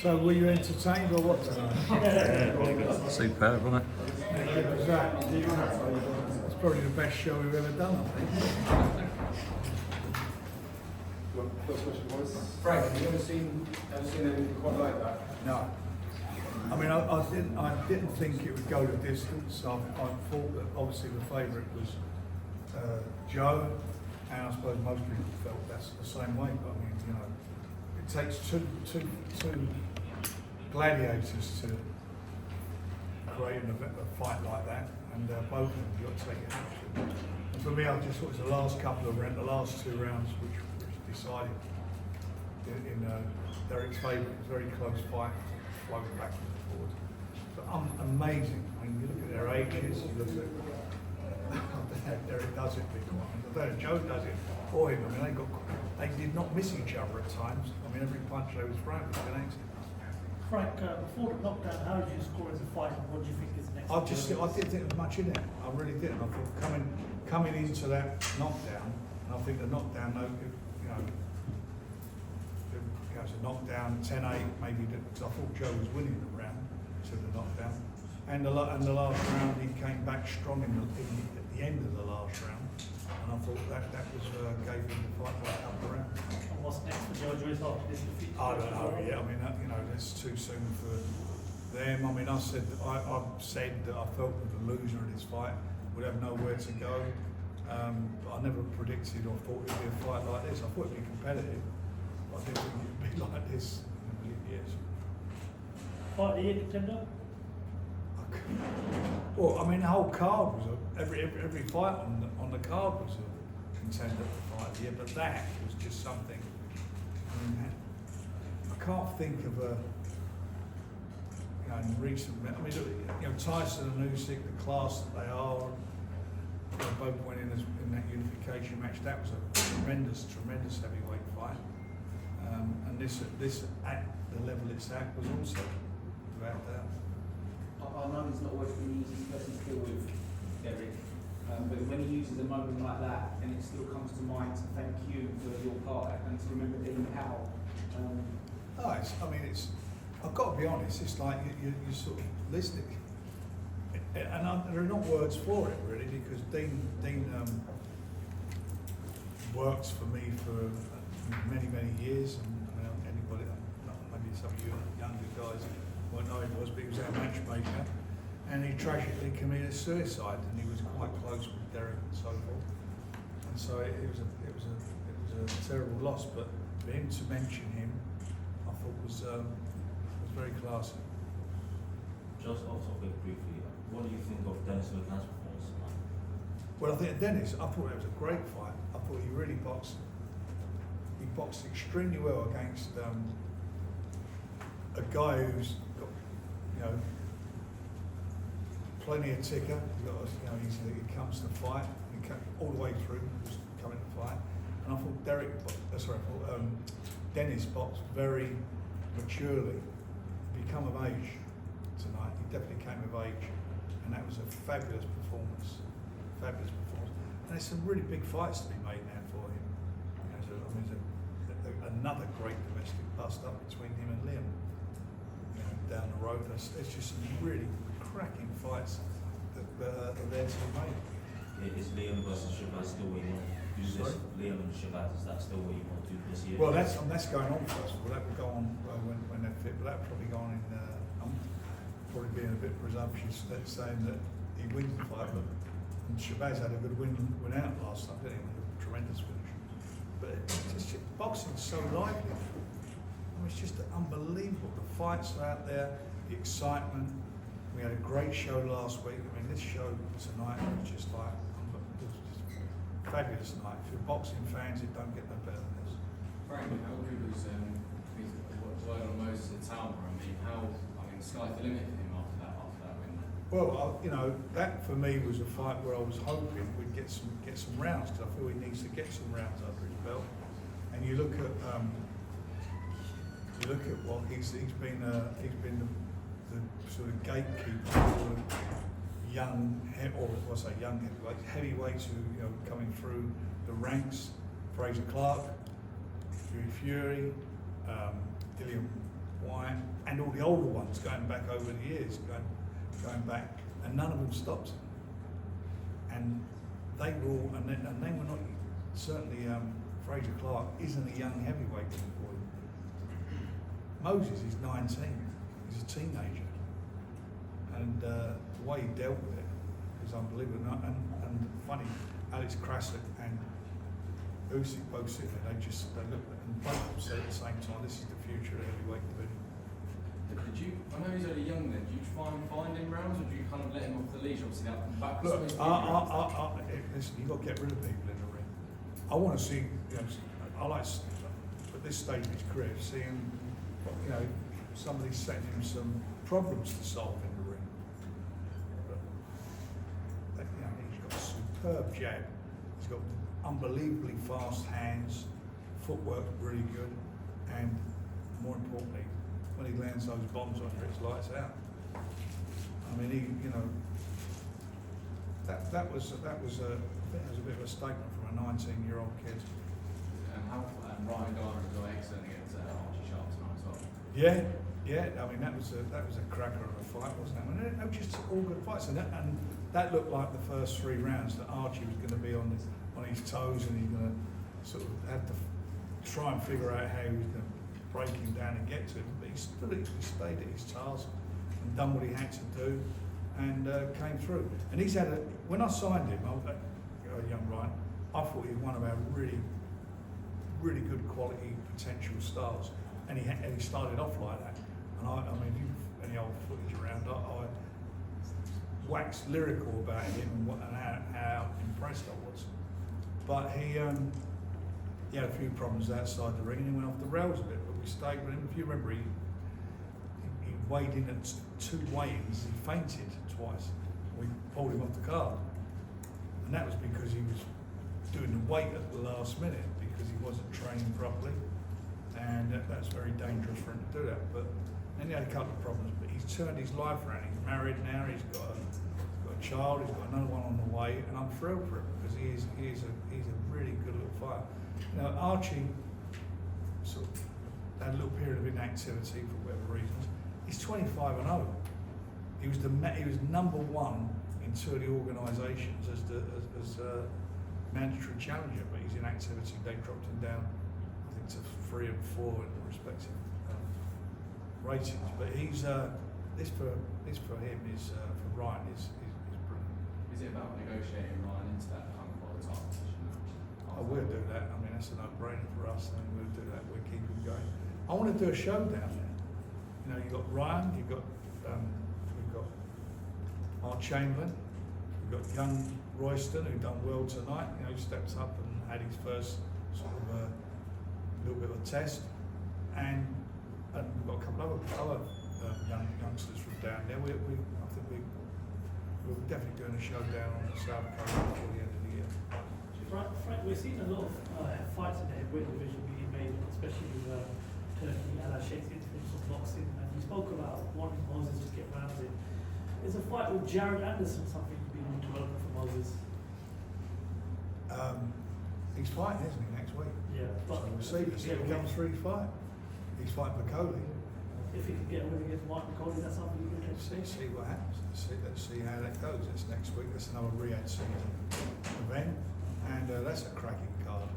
So were you entertained or what tonight? Superb, wasn't it? It was that. It's probably the best show we've ever done, I think. First question was, Frank, have you ever seen anything quite like that? No. I mean, I didn't think it would go the distance. I thought that obviously the favourite was Joe, and I suppose most people felt that's the same way. But I mean, you know, it takes two gladiators to create a fight like that, and both of them you've got to take it out. And for me, I just thought it was the last couple of the last 2 rounds which decided in Derek's favour. It was a very close fight, flowing backwards and forwards. But amazing. I mean, you look at their ages, you look at Derek does it big one. I don't know, Joe does it for him. I mean, they did not miss each other at times. I mean, every punch they was throwing was connected. Frank, before the knockdown, how did you score in the fight, and what do you think is next? I didn't think there was much in it. I really didn't. I thought coming into that knockdown, and I think the knockdown, you know, it was a knockdown 10-8 maybe, because I thought Joe was winning the round to the knockdown, and the last round he came back strong at the end of the last round, and I thought that was gave him the fight right up the round. And what's next for Joe Joyce after this defeat? I don't know. Yeah, I mean, you know, it's too soon for them. I mean, I said that I felt that the loser in this fight would have nowhere to go. But I never predicted or thought it would be a fight like this. I thought it would be competitive. But I didn't think it would be like this in a million years. Fight of the year contender? Well, I mean, the whole card was every fight on the card was a contender for fight of the year, but that was just something. I mean, I can't think of a, you know, in recent. I mean, you know, Tyson and Usyk, the class that they are, they both went in that unification match. That was a tremendous heavyweight fight, and this at the level it's at was also without doubt. I know it's not always been easy, especially still with Derek, but when he uses a moment like that, and it still comes to mind to thank you for your part and to remember Dean Powell. I've got to be honest, it's like you sort of listening, and there are not words for it really, because Dean works for me for many years, and anybody, maybe some of you younger guys won't know who he was, but he was our matchmaker, and he tragically committed suicide, and he was quite close with Derek and so forth, and so it was a terrible loss. But for him to mention him, I thought was very classy. Just off topic briefly, what do you think of Dennis McCann's performance tonight? Well, I think Dennis, I thought it was a great fight. I thought he really boxed. He boxed extremely well against a guy who's got, you know, plenty of ticker. He comes to fight. He came all the way through, just coming to fight. And I thought Dennis boxed very maturely. Become of age tonight. He definitely came of age, and that was a fabulous performance. And there's some really big fights to be made now for him. There's another great domestic bust-up between him and Liam. You know, down the road, there's just some really cracking fights that are there to be made. Is Liam versus Shabazz still what you want to do this? Liam and Shabazz, is that still what you want to do this year? Well, that's going on first of all. That will go on when they're fit, but that'll probably go on in. I'm probably being a bit presumptuous saying that he wins the fight, but Shabazz had a good win out last time, didn't he? With a tremendous finish. But it's just boxing's so lively. I mean, it's just unbelievable. The fights are out there, the excitement. We had a great show last week. I mean, this show tonight was just like, it was just fabulous tonight. If you're boxing fans, it don't get no better than this. Frank, how good was word on most of the town? I mean, sky's the limit for him after that win. Well, you know, that for me was a fight where I was hoping we'd get some rounds, because I feel he needs to get some rounds under his belt. And you look at what he's been the sort of gatekeeper for young heavyweights who, you know, coming through the ranks. Fraser Clark, Fury, Dillian Why? And all the older ones going back over the years, going back, and none of them stopped him. And they were all, and they were not, certainly Fraser Clark isn't a young heavyweight boy. Moses is 19, he's a teenager. And the way he dealt with it was unbelievable. And funny, Alex Krasik and Usyk both sitting there, they looked at, and both of them said at the same time, this is the future of the heavyweight division. Did you, I know he's only young then, do you try and find him rounds, or do you kind of let him off the leash, obviously now back? Look, listen, you've got to get rid of people in the ring. I want to see, I like, at this stage of his career, see him, somebody setting him some problems to solve in the ring. But, he's got a superb jab, he's got unbelievably fast hands, footwork really good, and more importantly, when he lands those bombs on you, it's lights out. I mean, that was a bit of a statement from a 19-year-old kid. And Ryan Garner has got excellent against Archie Sharp tonight as well. Yeah. I mean, that was a cracker of a fight, wasn't it? I mean, they were just all good fights, and that looked like the first 3 rounds that Archie was going to be on his toes, and he's going to sort of have to try and figure out how he was going to break him down and get to him. But he stayed at his task and done what he had to do, and came through. And he's had when I signed him, young Ryan, I thought he was one of our really, really good quality potential stars, and he started off like that. And I mean, if you've any old footage around, I waxed lyrical about him and how impressed I was. But he had a few problems outside the ring, and he went off the rails a bit. But we stayed with him. If you remember, he weighed in at 2 weigh-ins. He fainted twice. We pulled him off the card, and that was because he was doing the weight at the last minute because he wasn't training properly, and that's very dangerous for him to do that. But then he had a couple of problems, but he's turned his life around. He's married now. He's got a child. He's got another one on the way, and I'm thrilled for him because he's a really good little fighter. Archie sort of had a little period of inactivity for whatever reasons. He's 25 and 0. He was number 1 in 2 of the organisations as mandatory challenger, but he's in activity. They dropped him down, I think, to 3 and 4 in the respective ratings. But he's this for him is for Ryan is brilliant. Is it about negotiating Ryan into that kind of volatile position? Oh, we'll do that. I mean, that's a no-brainer for us. I mean, we'll do that. We'll keep him going. I want to do a showdown there. You've got Ryan. We've got Mark Chamberlain. We've got young Royston, who done well tonight. He stepped up and had his first sort of little bit of a test. And we've got a couple other youngsters from down there. I think we're definitely doing a showdown on the South Coast before the end of the year. Frank, we're seeing a lot of fights in the heavyweight division being made, especially with Turkey and Shakespeare influence of boxing. And you spoke about wanting Moses to get rounds in. Is a fight with Jared Anderson something you've been developing for Moses? He's fighting, isn't he, next week? Yeah. So we'll see if he comes through his fight. He's fighting for Coley. If he can get a win against Martin Coley, that's something you can See what happens. Let's see how that goes. It's next week. That's another Riyadh season event, and that's a cracking card.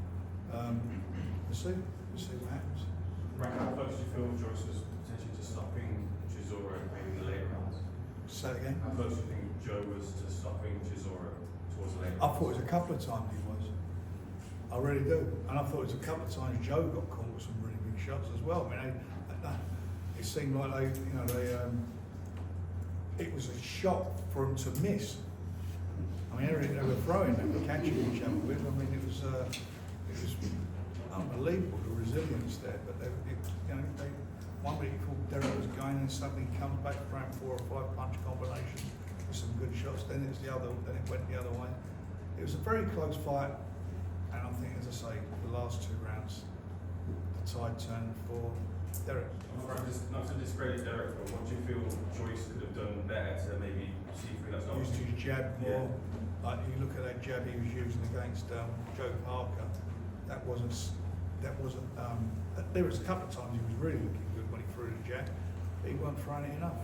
We'll see what happens. Right, how close do you feel Joyce was potentially to stopping Chisora maybe in the later rounds? Say it again. How close do you think Joe was to stopping Chisora towards the later I rounds? thought it was a couple of times he was. I really do. And I thought it was a couple of times Joe got caught with some really big shots as well. I mean, it seemed like it was a shot for him to miss. I mean, everything they were throwing, they were catching each other with. I mean, it was unbelievable, the resilience there. But one week he thought Derek was going, and suddenly he comes back throwing 4 or 5 punch combinations with some good shots. Then it went the other way. It was a very close fight, and I think, as I say, the last 2 rounds, the tide turned for Derek. Not to discredit Derek, but what do you feel Joyce could have done better to maybe see through that stuff? Used his jab more. Like, you look at that jab he was using against Joe Parker, that wasn't that wasn't. There was a couple of times he was really looking good when he threw the jab, but he wasn't throwing it enough.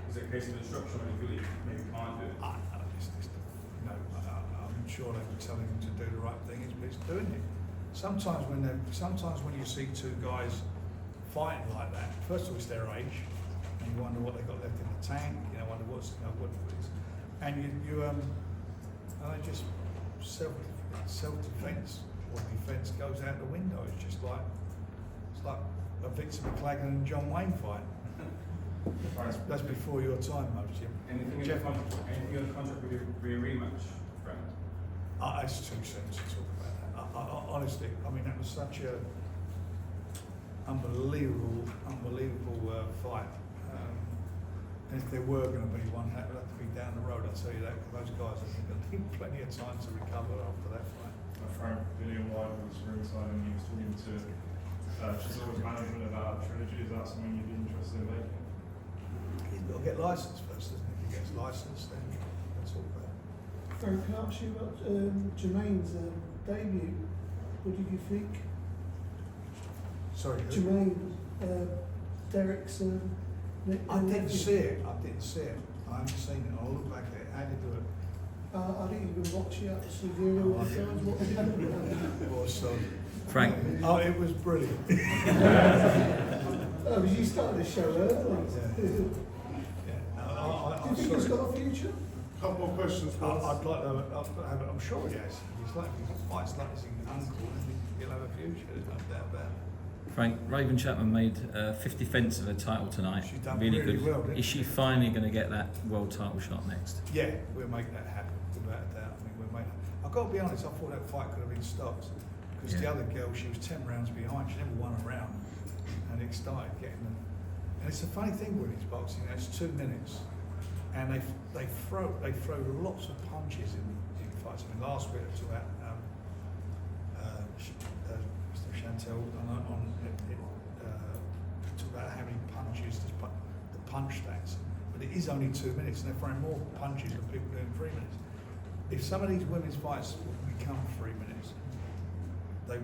Is it a case of instruction when you feel you maybe can't do it? I'm sure they were telling him to do the right thing, but he's doing it. Sometimes when you see two guys fighting like that, first of all, it's their age, and you wonder what they got left in the tank. You know, wonder what it is, and they just self-defense or defense goes out the window. It's like a Victor McClagan and John Wayne fight. That's before your time, most Jim. Anything Jeff, in the contract with your rematch, friend? it's too soon to talk about that. Honestly, I mean, that was such a unbelievable fight. And if there were going to be one, that would have to be down the road. I'll tell you that, because those guys have got plenty of time to recover after that fight. Frank William White was ringside and he was talking to Chisora's management about a trilogy. Is that something you'd be interested in making? He's got to get licensed first, isn't he? If he gets licensed, then that's all about it. Frank, can I ask you about Jermaine's debut? What did you think? Sorry, who? Jermaine, Derek's. I didn't see it. I haven't seen it. I'll look back at it. How did you do it? I didn't even watch it. So do you know what it was? What did you do? It was so. Frank. Oh, it was brilliant. Oh, you started the show early. Yeah. Do you think it's got a future? Couple more questions, I'd like to have it. I'm sure he has. He's like, he fights like his uncle, and he'll have a future. There's no doubt about it. Frank, Raven Chapman made 50 defence of her title tonight. She's done really really good. well, didn't Is she finally going to get that world title shot next? Yeah, we'll make that happen, without a doubt. I mean, we'll make that. I've got to be honest, I thought that fight could have been stopped. Because the Yeah. other girl, she was 10 rounds behind. She never won a round. And it started getting them. And it's a funny thing with his boxing, it's 2 minutes. And they throw lots of punches in fights. I mean, last week it was about Mr. Chantel talked about how many punches the punch stats. But it is only 2 minutes, and they're throwing more punches than people do in 3 minutes. If some of these women's fights would become 3 minutes, they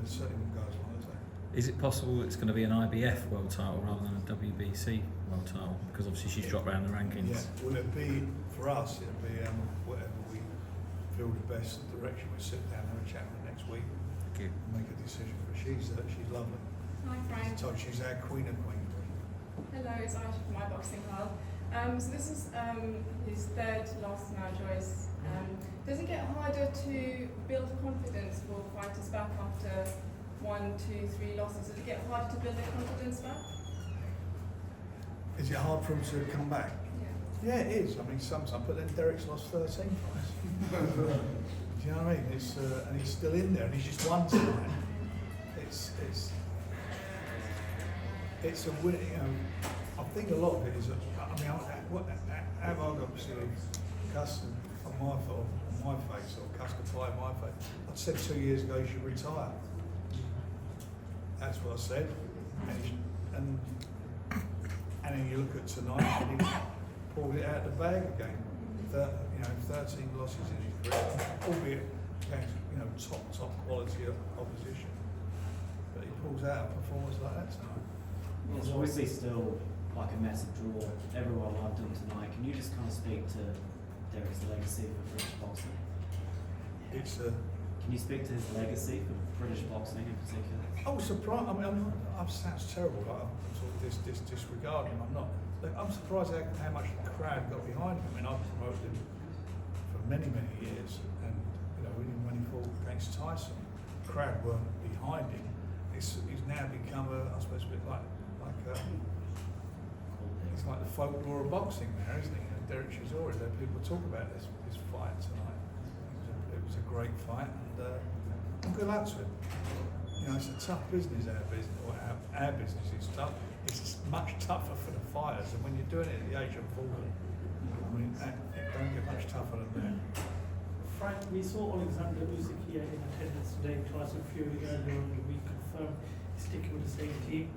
certainly wouldn't go as long as that. Is it possible it's going to be an IBF world title rather than a WBC world title? Because obviously she's dropped around the rankings. Yeah, will it be, for us, it'll be whatever we feel the best direction. We'll sit down and have a chat with her next week Thank you. and make a decision. But she's lovely. Hi Frank. She's our queen of queens. Hello, it's Aisha from My Boxing Club. So this is his third loss now, Joyce. Does it get harder to build confidence for fighters back after 1, 2, 3 losses? Does it get harder to build their confidence back? Is it hard for him to come back? Yeah. Yeah, it is. I mean, sometimes, but then Derek's lost 13 fights. Do you know what I mean? And he's still in there, and he's just won tonight. It's a win. You know, I think a lot of it is. Have I got custard on my face, or custard pie on my face? I said 2 years ago you should retire. That's what I said, and then you look at tonight, and he pulled it out of the bag again. 13 losses in his career, albeit against top quality opposition. But he pulls out a performance like that tonight. It's obviously still like a massive draw. Everyone loved him tonight. Can you just kind of speak to Derek's legacy for British boxing? Can you speak to his legacy for British boxing in particular? I was surprised. I mean, it sounds terrible. Like I'm sort of disregarding him. I'm not. I'm surprised how much the crowd got behind him. I mean, I've promoted him for many years, and when he fought against Tyson, the crowd weren't behind him. He's now become I suppose a bit like it's like the folklore of boxing now, isn't he? Derek Chisora, there people talk about this fight tonight. It was a great fight, and good luck to him. It's a tough business, our business is tough. It's much tougher for the fighters, and when you're doing it at the age of 40, I mean, it don't get much tougher than that. Frank, we saw Alexander Usyk here in attendance today, Tyson Fury earlier on in the week confirmed he's sticking with the same team.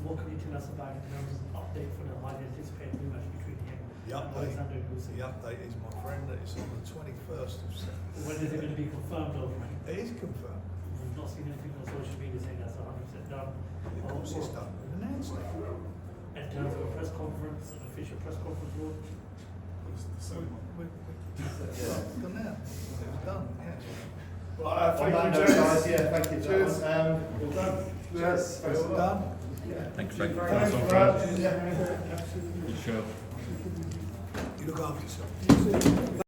What can you tell us about it in terms of update for the highly anticipated rematch between him and Alexander Usyk? The update is, my friend, that it's on the 21st of September. When is it going to be confirmed, though, Frank? It is confirmed. We've not seen anything on social media saying that. conference, an official press conference, Lord? It's done now. It's done, yes. Right, On that note, guys, yeah, thank you. Cheers. Well done. Yes, It's done. Thanks, Frank. Thanks for that. Yeah. Sure. You look after yourself. You too.